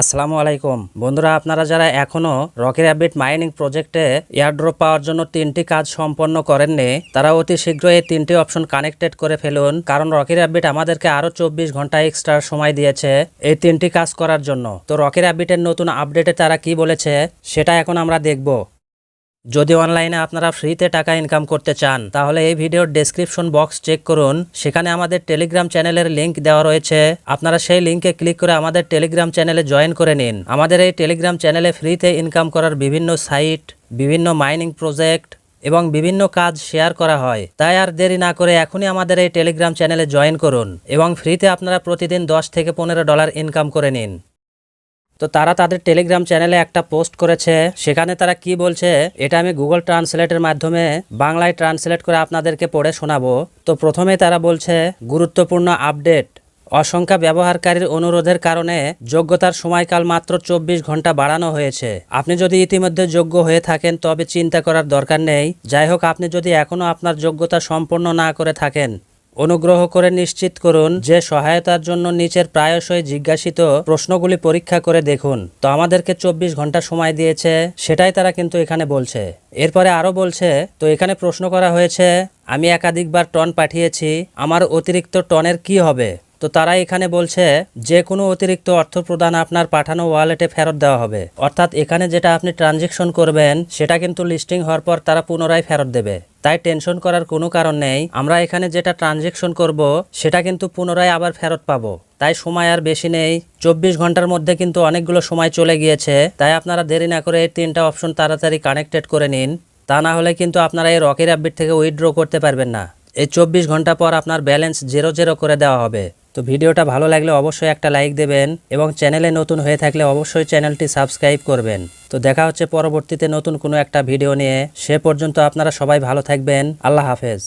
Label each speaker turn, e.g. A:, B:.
A: আসসালামু আলাইকুম বন্ধুরা, আপনারা যারা এখনো রকি র্যাবিট মাইনিং প্রজেক্টে এয়ারড্রপ পাওয়ার জন্য 3টি কাজ সম্পন্ন করেননি, তারা অতি শীঘ্রই এই 3টি অপশন কানেক্টেড করে ফেলুন। কারণ রকি র্যাবিট আমাদেরকে আরো 24 ঘন্টা এক্সট্রা সময় দিয়েছে এই 3টি কাজ করার জন্য। তো রকি র্যাবিটের নতুন আপডেটে তারা কি বলেছে সেটা এখন আমরা দেখব। যদি অনলাইনে আপনারা ফ্রিতে টাকা ইনকাম করতে চান তাহলে এই ভিডিওর ডেসক্রিপশন বক্স চেক করুন, সেখানে আমাদের টেলিগ্রাম চ্যানেলের লিংক দেওয়া রয়েছে। আপনারা সেই লিংকে ক্লিক করে আমাদের টেলিগ্রাম চ্যানেলে জয়েন করে নিন। আমাদের এই টেলিগ্রাম চ্যানেলে ফ্রিতে ইনকাম করার বিভিন্ন সাইট, বিভিন্ন মাইনিং প্রজেক্ট এবং বিভিন্ন কাজ শেয়ার করা হয়। তাই আর দেরি না করে এখনই আমাদের এই টেলিগ্রাম চ্যানেলে জয়েন করুন এবং ফ্রিতে আপনারা প্রতিদিন $10 থেকে $15 ইনকাম করে নিন। তো তারা তাদের টেলিগ্রাম চ্যানেলে একটা পোস্ট করেছে, সেখানে তারা কি বলছে এটা আমি গুগল ট্রান্সলেটের মাধ্যমে বাংলায় ট্রান্সলেট করে আপনাদেরকে পড়ে শোনাবো। তো প্রথমে তারা বলছে, গুরুত্বপূর্ণ আপডেট, অসংখ্য ব্যবহারকারীর অনুরোধের কারণে যোগ্যতার সময়কাল মাত্র 24 ঘন্টা বাড়ানো হয়েছে। আপনি যদি ইতিমধ্যে যোগ্য হয়ে থাকেন তবে চিন্তা করার দরকার নেই। যাই হোক, আপনি যদি এখনও আপনার যোগ্যতা সম্পন্ন না করে থাকেন অনুগ্রহ করে নিশ্চিত করুন যে সহায়তার জন্য নিচের প্রায়শই জিজ্ঞাসিত প্রশ্নগুলি পরীক্ষা করে দেখুন। তো আমাদেরকে 24 ঘন্টা সময় দিয়েছে, সেটাই তারা কিন্তু এখানে বলছে। এরপরে আরও বলছে, তো এখানে প্রশ্ন করা হয়েছে আমি একাধিকবার টন পাঠিয়েছি, আমার অতিরিক্ত টনের কি হবে? তো তারা এখানে বলছে যে কোনো অতিরিক্ত অর্থ প্রদান আপনার পাঠানো ওয়ালেটে ফেরত দেওয়া হবে। অর্থাৎ এখানে যেটা আপনি ট্রানজেকশন করবেন সেটা কিন্তু লিস্টিং হওয়ার পর তারা পুনরায় ফেরত দেবে। তাই টেনশন করার কোনো কারণ নেই। আমরা এখানে যেটা ট্রানজেকশন করব সেটা কিন্তু পুনরায় আবার ফেরত পাবো। তাই সময় আর বেশি নেই, 24 ঘন্টার মধ্যে কিন্তু অনেকগুলো সময় চলে গিয়েছে। তাই আপনারা দেরি না করে এই 3টা অপশন তাড়াতাড়ি কানেক্টেড করে নিন, তা না হলে কিন্তু আপনারা এই রকি র্যাবিট থেকে উইথড্র করতে পারবেন না। এই 24 ঘন্টা পর আপনার ব্যালেন্স 0 করে দেওয়া হবে। তো ভিডিওটা ভালো লাগলে অবশ্যই একটা লাইক দেবেন এবং চ্যানেলে নতুন হয়ে থাকলে অবশ্যই চ্যানেলটি সাবস্ক্রাইব করবেন। তো দেখা হচ্ছে পরবর্তীতে নতুন কোনো একটা ভিডিও নিয়ে। সে পর্যন্ত আপনারা সবাই ভালো থাকবেন। আল্লাহ হাফেজ।